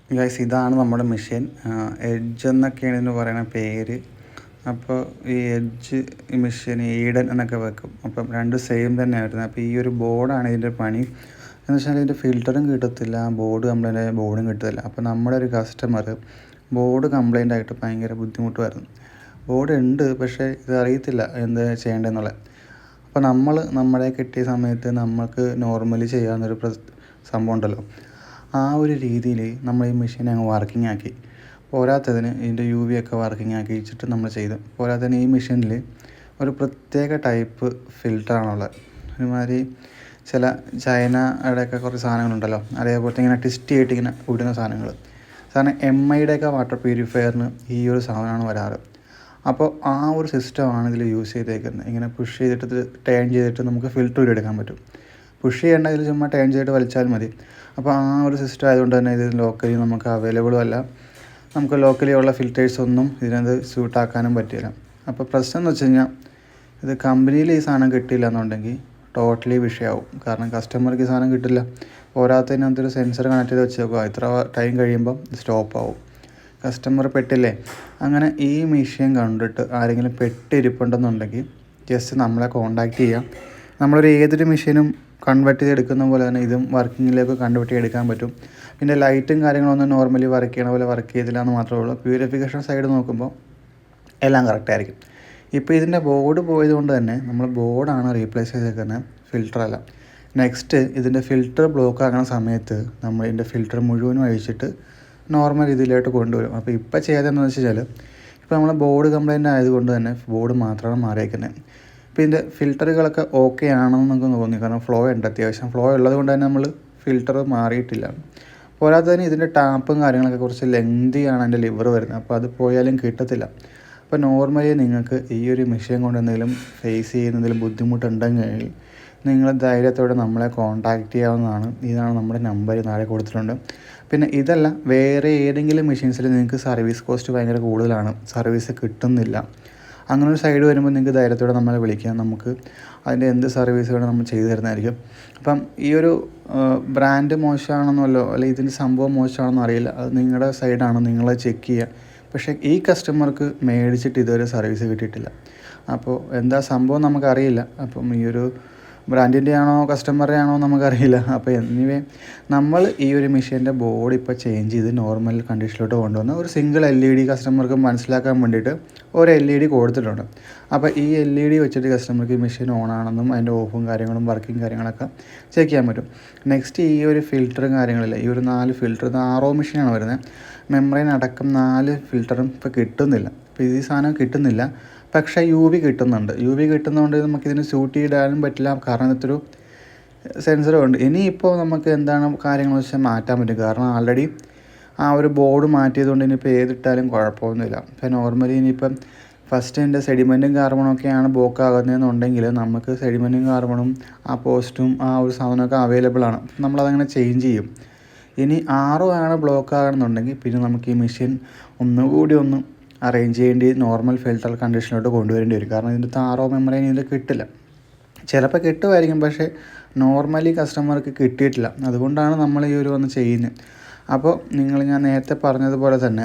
Guys, ഇതാണ് നമ്മുടെ machine. Edge എന്നൊക്കെയാണ് ഇതിന് പറയുന്ന പേര്. അപ്പോൾ ഈ എഡ്ജ് ഈ മെഷീൻ ഈഡൻ എന്നൊക്കെ വെക്കും. അപ്പം രണ്ട് സെയിം തന്നെ വരുന്നത്. അപ്പോൾ ഈ ഒരു ബോർഡാണ് ഇതിൻ്റെ പണി. എന്ന് വെച്ചാൽ ഇതിൻ്റെ ഫിൽറ്ററും കിട്ടത്തില്ല, ബോർഡ് കംപ്ലൈൻ്റ് ബോർഡും കിട്ടത്തില്ല. അപ്പോൾ നമ്മുടെ ഒരു കസ്റ്റമർ ബോർഡ് കംപ്ലൈൻ്റ് ആയിട്ട് ഭയങ്കര ബുദ്ധിമുട്ടുമായിരുന്നു. ബോർഡ് ഉണ്ട്, പക്ഷേ ഇത് അറിയത്തില്ല എന്ത് ചെയ്യേണ്ടതെന്നുള്ളത്. അപ്പോൾ നമ്മളെ കിട്ടിയ സമയത്ത് നമുക്ക് നോർമലി ചെയ്യാവുന്നൊരു സംഭവം ഉണ്ടല്ലോ, ആ ഒരു രീതിയിൽ നമ്മൾ ഈ മെഷീൻ അങ്ങ് വർക്കിംഗ് ആക്കി. പോരാത്തതിന് ഇതിൻ്റെ UV ഒക്കെ വർക്കിംഗ് ആക്കി വെച്ചിട്ട് നമ്മൾ ചെയ്തു. പോരാത്തതിന് ഈ മെഷീനിൽ ഒരു പ്രത്യേക ടൈപ്പ് ഫിൽറ്ററാണുള്ളത്. ഒരുമാതിരി ചില ചൈനയുടെയൊക്കെ കുറച്ച് സാധനങ്ങളുണ്ടല്ലോ, അതേപോലത്തെ ഇങ്ങനെ ട്വിസ്റ്റ് ചെയ്തിട്ട് ഇങ്ങനെ ഇടുന്ന സാധനങ്ങൾ. സാധാരണ MIയുടെയൊക്കെ വാട്ടർ പ്യൂരിഫയറിന് ഈ ഒരു സാധനമാണ് വരാറ്. അപ്പോൾ ആ ഒരു സിസ്റ്റമാണ് ഇതിൽ യൂസ് ചെയ്തേക്കുന്നത്. ഇങ്ങനെ പുഷ് ചെയ്തിട്ട് ടേൺ ചെയ്തിട്ട് നമുക്ക് ഫിൽറ്റർ എടുക്കാൻ പറ്റും. പുഷ് ചെയ്യേണ്ട, ഇതിൽ ചുമ്മാ ടേൺ ചെയ്തിട്ട് വലിച്ചാൽ മതി. അപ്പോൾ ആ ഒരു സിസ്റ്റം ആയതുകൊണ്ട് തന്നെ ഇത് ലോക്കലി നമുക്ക് അവൈലബിളും അല്ല. നമുക്ക് ലോക്കലി ഉള്ള ഫിൽറ്റേഴ്സൊന്നും ഇതിനകത്ത് സ്യൂട്ടാക്കാനും പറ്റില്ല. അപ്പോൾ പ്രശ്നം എന്ന് വെച്ച് കഴിഞ്ഞാൽ, ഇത് കമ്പനിയിൽ ഈ സാധനം കിട്ടിയില്ല എന്നുണ്ടെങ്കിൽ ടോട്ടലി വിഷയമാവും. കാരണം കസ്റ്റമർക്ക് ഈ സാധനം കിട്ടില്ല. പോരാത്തതിനകത്തൊരു സെൻസർ കണക്ട് ചെയ്ത് വെച്ചേക്കുക, ഇത്ര ടൈം കഴിയുമ്പം സ്റ്റോപ്പ് ആവും. കസ്റ്റമർ പെട്ടില്ലേ. അങ്ങനെ ഈ മെഷീൻ കണ്ടിട്ട് ആരെങ്കിലും പെട്ടിരിപ്പുണ്ടെന്നുണ്ടെങ്കിൽ ജസ്റ്റ് നമ്മളെ കോൺടാക്റ്റ് ചെയ്യാം. നമ്മളൊരു ഏതൊരു മെഷീനും കൺവേർട്ട് ചെയ്തെടുക്കുന്ന പോലെ തന്നെ ഇതും വർക്കിങ്ങിലേക്ക് കൺവേർട്ട് ചെയ്തെടുക്കാൻ പറ്റും. പിന്നെ ലൈറ്റും കാര്യങ്ങളൊന്നും നോർമലി വർക്ക് ചെയ്യണ പോലെ വർക്ക് ചെയ്തില്ല എന്ന് മാത്രമേ ഉള്ളൂ. പ്യൂരിഫിക്കേഷൻ സൈഡ് നോക്കുമ്പോൾ എല്ലാം കറക്റ്റായിരിക്കും. ഇപ്പോൾ ഇതിൻ്റെ ബോർഡ് പോയത് കൊണ്ട് തന്നെ നമ്മൾ ബോർഡാണ് റീപ്ലേസ് ചെയ്തേക്കുന്നത്, ഫിൽറ്ററല്ല. നെക്സ്റ്റ് ഇതിൻ്റെ ഫിൽറ്റർ ബ്ലോക്ക് ആകുന്ന സമയത്ത് നമ്മൾ ഇതിൻ്റെ ഫിൽറ്റർ മുഴുവനും അഴിച്ചിട്ട് നോർമൽ രീതിയിലോട്ട് കൊണ്ടുവരും. അപ്പോൾ ഇപ്പോൾ ചെയ്തതെന്ന് വെച്ച് കഴിഞ്ഞാൽ, ഇപ്പോൾ നമ്മൾ ബോർഡ് കംപ്ലൈൻ്റ് ആയതുകൊണ്ട് തന്നെ ബോർഡ് മാത്രമാണ് മാറിയേക്കുന്നത്. ഇപ്പോൾ ഇതിൻ്റെ ഫിൽറ്ററുകളൊക്കെ ഓക്കെ ആണെന്ന് നമുക്ക് തോന്നി. കാരണം ഫ്ലോ ഉണ്ട്, അത്യാവശ്യം ഫ്ലോ ഉള്ളത് കൊണ്ട് തന്നെ നമ്മൾ ഫിൽറ്റർ മാറിയിട്ടില്ല. പോരാത്തതിന് ഇതിൻ്റെ ടാപ്പും കാര്യങ്ങളൊക്കെ കുറച്ച് ലെങ്തിയാണ് അതിൻ്റെ ലിവർ വരുന്നത്. അപ്പോൾ അത് പോയാലും കിട്ടത്തില്ല. അപ്പോൾ നോർമലി നിങ്ങൾക്ക് ഈ ഒരു മെഷീൻ കൊണ്ട് എന്തെങ്കിലും ഫേസ് ചെയ്യുന്നതിലും ബുദ്ധിമുട്ടുണ്ടെങ്കിൽ നിങ്ങൾ ധൈര്യത്തോടെ നമ്മളെ കോൺടാക്റ്റ് ചെയ്യാവുന്നതാണ്. ഇതാണ് നമ്മുടെ നമ്പർ, താഴെ കൊടുത്തിട്ടുണ്ട്. പിന്നെ ഇതല്ല, വേറെ ഏതെങ്കിലും മെഷീൻസിൽ നിങ്ങൾക്ക് സർവീസ് കോസ്റ്റ് ഭയങ്കര കൂടുതലാണ്, സർവീസ് കിട്ടുന്നില്ല, അങ്ങനെ ഒരു സൈഡ് വരുമ്പോൾ നിങ്ങൾക്ക് ധൈര്യത്തോടെ നമ്മളെ വിളിക്കാം. നമുക്ക് അതിൻ്റെ എന്ത് സർവീസ് വേണം നമ്മൾ ചെയ്തു തരുന്നതായിരിക്കും. അപ്പം ഈ ഒരു ബ്രാൻഡ് മോശമാണെന്നല്ലോ, അല്ലെങ്കിൽ ഇതിൻ്റെ സംഭവം മോശമാണെന്നോ അറിയില്ല. അത് നിങ്ങളുടെ സൈഡാണ്, നിങ്ങളെ ചെക്ക് ചെയ്യുക. പക്ഷേ ഈ കസ്റ്റമർക്ക് മേടിച്ചിട്ട് ഇതുവരെ സർവീസ് കിട്ടിയിട്ടില്ല. അപ്പോൾ എന്താ സംഭവം നമുക്കറിയില്ല. അപ്പം ഈ ഒരു ബ്രാൻഡിൻ്റെ ആണോ കസ്റ്റമറുടെ ആണോ നമുക്കറിയില്ല. അപ്പോൾ എനിവേ നമ്മൾ ഈ ഒരു മെഷീൻ്റെ ബോർഡ് ഇപ്പോൾ ചേഞ്ച് ചെയ്ത് നോർമൽ കണ്ടീഷനിലോട്ട് കൊണ്ടുവന്ന് ഒരു സിംഗിൾ LED കസ്റ്റമർക്ക് മനസ്സിലാക്കാൻ വേണ്ടിയിട്ട് ഒരു LED കൊടുത്തിട്ടുണ്ട്. അപ്പോൾ ഈ LED വെച്ചിട്ട് കസ്റ്റമർക്ക് ഈ മെഷീൻ ഓൺ ആണെന്നും അതിൻ്റെ ഓഫും കാര്യങ്ങളും വർക്കിംഗ് കാര്യങ്ങളൊക്കെ ചെക്ക് ചെയ്യാൻ പറ്റും. നെക്സ്റ്റ് ഈ ഒരു ഫിൽറ്ററും കാര്യങ്ങളില്ല, ഈ ഒരു 4 ഫിൽറ്റർ, ഇത് RO മെഷീനാണ് വരുന്നത്. മെമ്മറൈൻ അടക്കം 4 ഫിൽറ്ററും ഇപ്പോൾ കിട്ടുന്നില്ല. ഇപ്പോൾ ഈ സാധനം കിട്ടുന്നില്ല, പക്ഷേ UV കിട്ടുന്നുണ്ട്. UV കിട്ടുന്നതുകൊണ്ട് നമുക്കിതിന് സ്യൂട്ട് ചെയ്തിടാനും പറ്റില്ല. കാരണം ഇതൊരു സെൻസറുണ്ട്. ഇനിയിപ്പോൾ നമുക്ക് എന്താണ് കാര്യങ്ങൾ വെച്ചാൽ മാറ്റാൻ പറ്റും. കാരണം ആൾറെഡി ആ ഒരു ബോർഡ് മാറ്റിയതുകൊണ്ട് ഇനിയിപ്പോൾ ഏതിട്ടാലും കുഴപ്പമൊന്നുമില്ല. ഇപ്പോൾ നോർമലി ഇനിയിപ്പം ഫസ്റ്റ് എൻ്റെ സെഡിമെൻറ്റും കാർബണൊക്കെയാണ് ബ്ലോക്ക് ആകുന്നതെന്നുണ്ടെങ്കിൽ നമുക്ക് സെഡിമെൻറ്റും കാർബണും ആ പോസ്റ്റും ആ ഒരു സാധനമൊക്കെ അവൈലബിൾ ആണ്. നമ്മളതങ്ങനെ ചേഞ്ച് ചെയ്യും. ഇനി RO ആണ് ബ്ലോക്ക് ആകണമെന്നുണ്ടെങ്കിൽ പിന്നെ നമുക്ക് ഈ മെഷീൻ ഒന്നുകൂടി ഒന്ന് അറേഞ്ച് ചെയ്യേണ്ടി നോർമൽ ഫിൽറ്റർ കണ്ടീഷനിലോട്ട് കൊണ്ടുവരേണ്ടി വരും. കാരണം ഇതിൻ്റെ RO മെമ്മറി ഇതിൽ കിട്ടില്ല. ചിലപ്പോൾ കിട്ടുമായിരിക്കും, പക്ഷേ നോർമലി കസ്റ്റമർക്ക് കിട്ടിയിട്ടില്ല. അതുകൊണ്ടാണ് നമ്മൾ ഈ ഒരു വന്ന് ചെയ്യുന്നത്. അപ്പോൾ ഞാൻ നേരത്തെ പറഞ്ഞതുപോലെ തന്നെ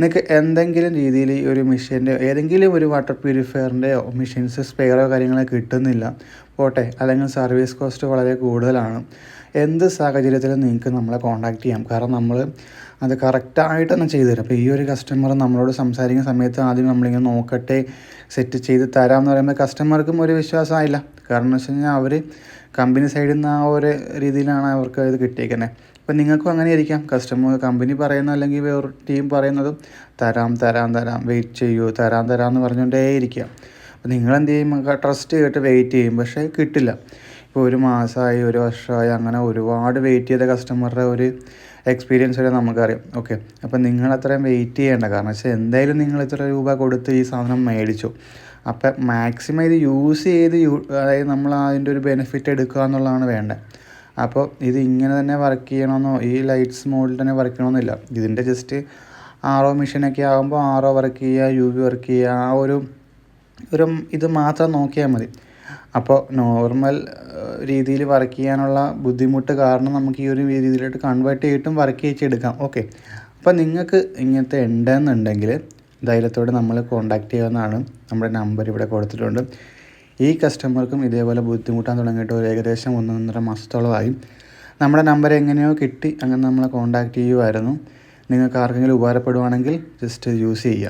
നിങ്ങൾക്ക് എന്തെങ്കിലും രീതിയിൽ ഈ ഒരു മെഷീൻ്റെ ഏതെങ്കിലും ഒരു വാട്ടർ പ്യൂരിഫയറിൻ്റെയോ മെഷീൻസ് സ്പെയറോ കാര്യങ്ങളോ കിട്ടുന്നില്ല പോട്ടെ, അല്ലെങ്കിൽ സർവീസ് കോസ്റ്റ് വളരെ കൂടുതലാണ്, എന്ത് സാഹചര്യത്തിലും നിങ്ങൾക്ക് നമ്മളെ കോൺടാക്റ്റ് ചെയ്യാം. കാരണം നമ്മൾ അത് കറക്റ്റായിട്ട് തന്നെ ചെയ്തു തരും. അപ്പോൾ ഈ ഒരു കസ്റ്റമർ നമ്മളോട് സംസാരിക്കുന്ന സമയത്ത് ആദ്യം നമ്മളിങ്ങനെ നോക്കട്ടെ, സെറ്റ് ചെയ്ത് തരാമെന്ന് പറയുമ്പോൾ കസ്റ്റമർക്കും ഒരു വിശ്വാസമായില്ല. കാരണം എന്ന് വെച്ച് കഴിഞ്ഞാൽ അവർ കമ്പനി സൈഡിൽ നിന്ന് ആ ഒരു രീതിയിലാണ് അവർക്ക് ഇത് കിട്ടിയേക്കുന്നത്. അപ്പോൾ നിങ്ങൾക്കും അങ്ങനെ ആയിരിക്കാം. കമ്പനി പറയുന്ന അല്ലെങ്കിൽ വേറൊരു ടീം പറയുന്നതും തരാം വെയിറ്റ് ചെയ്യൂ, തരാമെന്ന് പറഞ്ഞുകൊണ്ടേ ഇരിക്കുക. അപ്പോൾ നിങ്ങളെന്ത് ചെയ്യും, ട്രസ്റ്റ് ചെയ്തിട്ട് വെയിറ്റ് ചെയ്യും, പക്ഷേ കിട്ടില്ല. ഇപ്പോൾ 1 മാസമായി, 1 വർഷമായി, അങ്ങനെ ഒരുപാട് വെയിറ്റ് ചെയ്ത കസ്റ്റമറുടെ ഒരു എക്സ്പീരിയൻസ് വരെ നമുക്കറിയാം. ഓക്കെ, അപ്പം നിങ്ങളത്രയും വെയിറ്റ് ചെയ്യേണ്ട. കാരണം വെച്ചാൽ എന്തായാലും നിങ്ങൾ ഇത്ര രൂപ കൊടുത്ത് ഈ സാധനം മേടിച്ചു. അപ്പം മാക്സിമം ഇത് യൂസ് ചെയ്ത് അതായത് നമ്മൾ അതിൻ്റെ ഒരു ബെനിഫിറ്റ് എടുക്കുക എന്നുള്ളതാണ് വേണ്ടത്. അപ്പോൾ ഇത് ഇങ്ങനെ തന്നെ വർക്ക് ചെയ്യണമെന്നോ ഈ ലൈറ്റ്സ് മോഡിൽ തന്നെ വർക്ക് ചെയ്യണമെന്നില്ല. ഇതിൻ്റെ ജസ്റ്റ് RO മെഷീനൊക്കെ ആകുമ്പോൾ RO വർക്ക് ചെയ്യുക, UV വർക്ക് ചെയ്യുക, ആ ഒരു ഇത് മാത്രം നോക്കിയാൽ മതി. അപ്പോൾ നോർമൽ രീതിയിൽ വർക്ക് ചെയ്യാനുള്ള ബുദ്ധിമുട്ട് കാരണം നമുക്ക് ഈ ഒരു രീതിയിലോട്ട് കൺവേർട്ട് ചെയ്തിട്ടും വർക്ക് ചെയ്യിച്ചെടുക്കാം. ഓക്കെ, അപ്പോൾ നിങ്ങൾക്ക് ഇങ്ങനത്തെ ഉണ്ടെന്നുണ്ടെങ്കിൽ ധൈര്യത്തോടെ നമ്മൾ കോൺടാക്റ്റ് ചെയ്യാവുന്നതാണ്. നമ്മുടെ നമ്പർ ഇവിടെ കൊടുത്തിട്ടുണ്ട്. ഈ കസ്റ്റമർക്കും ഇതേപോലെ ബുദ്ധിമുട്ടാൻ തുടങ്ങിയിട്ട് ഒരു ഏകദേശം 1.5 മാസത്തോളമായി. നമ്മുടെ നമ്പർ എങ്ങനെയോ കിട്ടി, അങ്ങനെ നമ്മളെ കോൺടാക്റ്റ് ചെയ്യുമായിരുന്നു. നിങ്ങൾക്ക് ആർക്കെങ്കിലും ഉപകാരപ്പെടുവാണെങ്കിൽ ജസ്റ്റ് യൂസ് ചെയ്യുക.